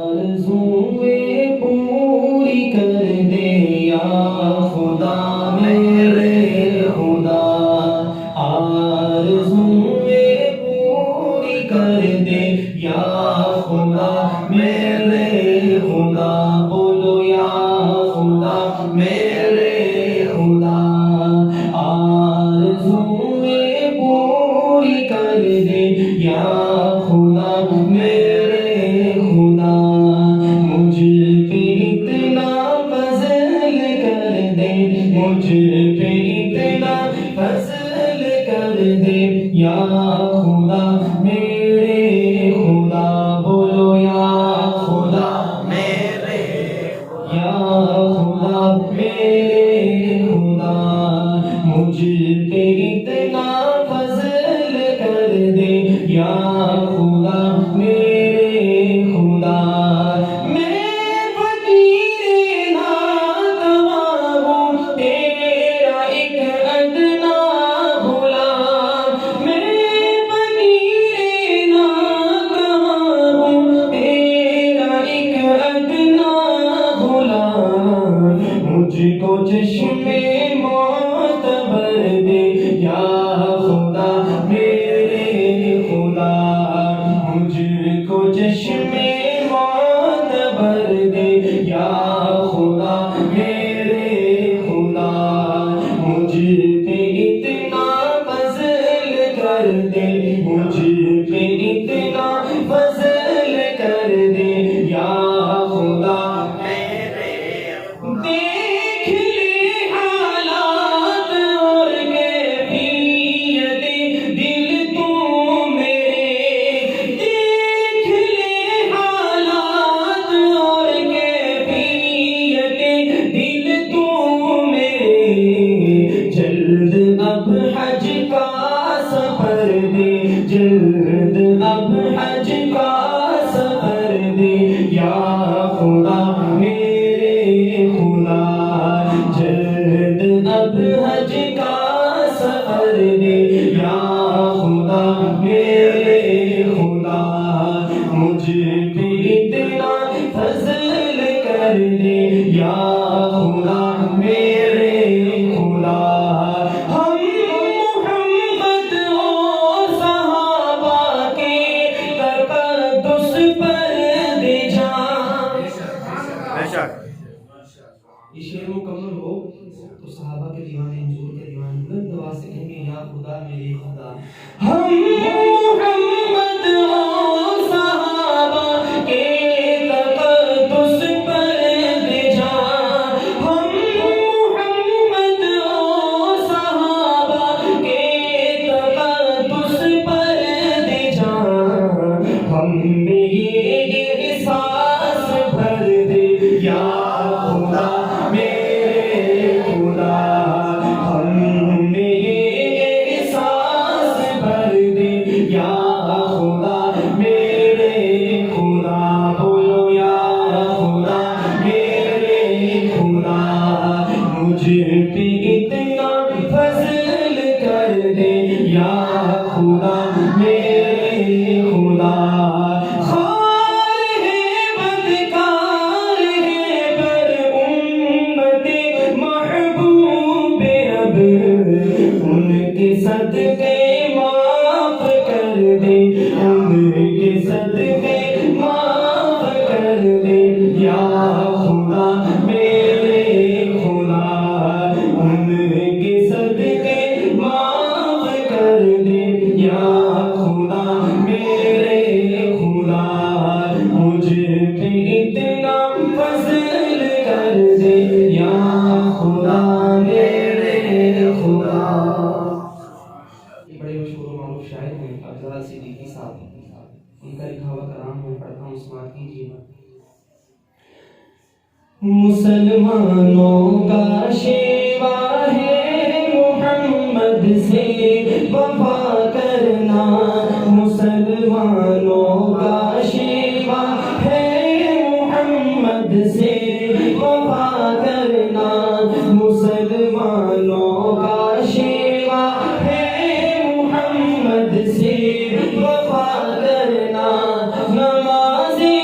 آرزوئیں پوری کر دے یا خدا میرے خدا، آرزوئیں پوری کر دے یا خدا میرے خدا، بولو یا خدا میرے خدا، آرزوئیں پوری کر دے یا خدا میرے خدا، مجھ پہ اتنا فضل کر دے، مجھ پہ اتنا فضل کر دے یا خدا میرے خدا، بولو یا خدا میرے یا خدا میرے خدا، مجھ پہ اتنا فضل کر دے یا خدا میرے خدا، میں فقیر ناتواں ہوں تیرا ایک ادنا غلام، میں فقیر ناتواں ہوں تیرا ایک ادنا غلام، مجھ کو چشم معتبر دے یا خدا میرے خدا، مجھ کو چشم معتبر دے یا خدا میرے خدا، مجھ پہ اتنا فضل کر دے، مجھ پہ اتنا فضل کر دے یا خدا میرے، دیکھ لے حالات اور کیفیت دل تو میرے، دیکھ لے حالات اور کیفیت دل تو میرے، جلد اب حج کا سفر دے، جلد اب حج کا سفر دے یا خدا میرے خدا، جلد اب حج کا سفر دے یا خدا میرے خدا، مجھ پہ اتنا فضل کر دے یا خدا میرے خدا، ہم محمد و صحابہ کے تقدس پر دے جان، یہ شعر مکمل ہو تو صحابہ کے دیوانے حضور کے دیوانے بلند آواز سے کہیں گے یا خدا میرے خدا، ہم محمد و صحابہ کے تقدس پر دے جان، ہم محمد و صحابہ کے تقدس پر دے جان، ہم میں یہ احساس بھر دے یا خدا میرے خدا، ہم میں یہ احساس بھر دے یا خدا میرے خدا، بولو یا خدا میرے خدا، مجھ پہ اتنا فضل کر دے یا خدا میرے خدا، خار ہے بدکار ہے پر امت محبوب اب، ان کے صدقے معاف کر دے، ان کے صدقے معاف کر دے یا خدا میرے خدا، ان کے صدقے معاف کر دے یا خدا میرے خدا، مجھ پہ اتنا فضل کر دے یا خدا میرے خدا۔ یہ بڑے مشہور و معروف شاعر ہیں افضل صدیقی صاحب، ان کا لکھا ہوا کلام میں پڑھتا ہوں، سماعت کیجیے۔ مسلمانوں کا شیوا ہے محمد سے وفا کرنا، مسلمانوں کا شیوا ہے محمد سے وفا کرنا، مسلمانوں کا شیوا ہے محمد سے وفا کرنا، نمازی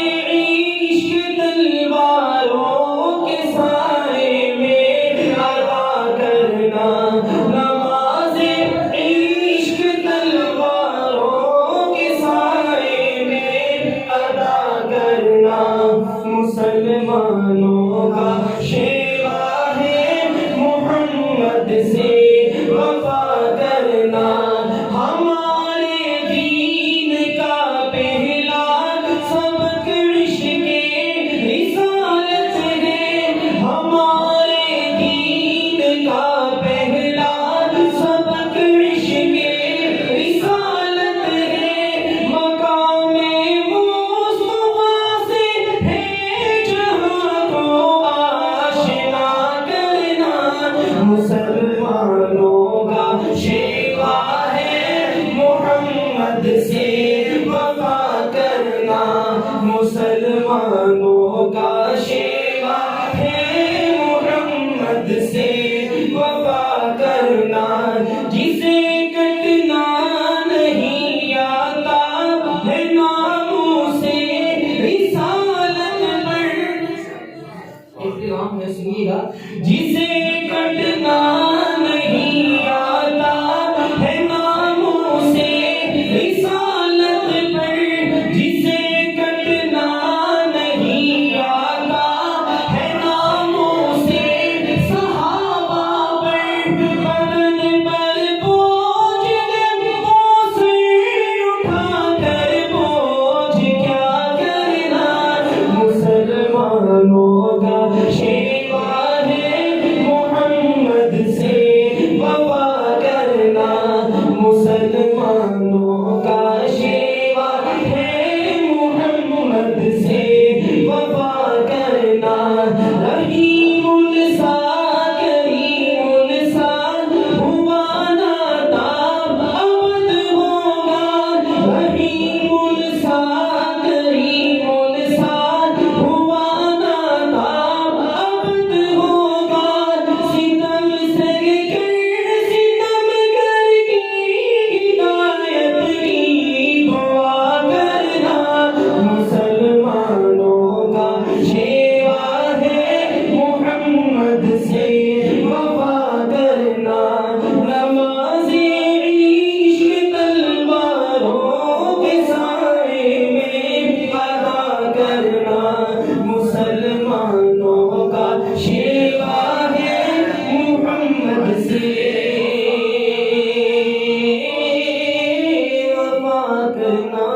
مسلمانوں کا شیوا ہے محمد سے وفا کرنا جسے کٹنا نہیں آتا ہے ناموں سے رسالت پر احترام ہے سنیے گا جسے کٹنا نہیں آتا ہے ناموں سے رسالت پر جسے کٹنا نہیں آتا ہے ناموں سے صحابہ پر بدن پر بوجھ وہ سر اٹھا کر بوجھ کیا کرنا مسلمانوں کا شیوا ہے محمد سے وفا کرنا مسلمانوں کا شیوا ہے محمد سے وفا کرنا رحیم السا کریم السا ہوا ناتا ابد ہوگا رحیم السا کریم السا ہوا ناتا ابد ہوگا ستم سر کر ستم گر کی ہدایت کی دعا کرنا مسلمانوں کا شیوا ہے محمد سے وفا کرنا نماز عشق تلواروں کے سائے میں ادا کرنا مسلمانوں کا شیوا ہے محمد سے وفا کرنا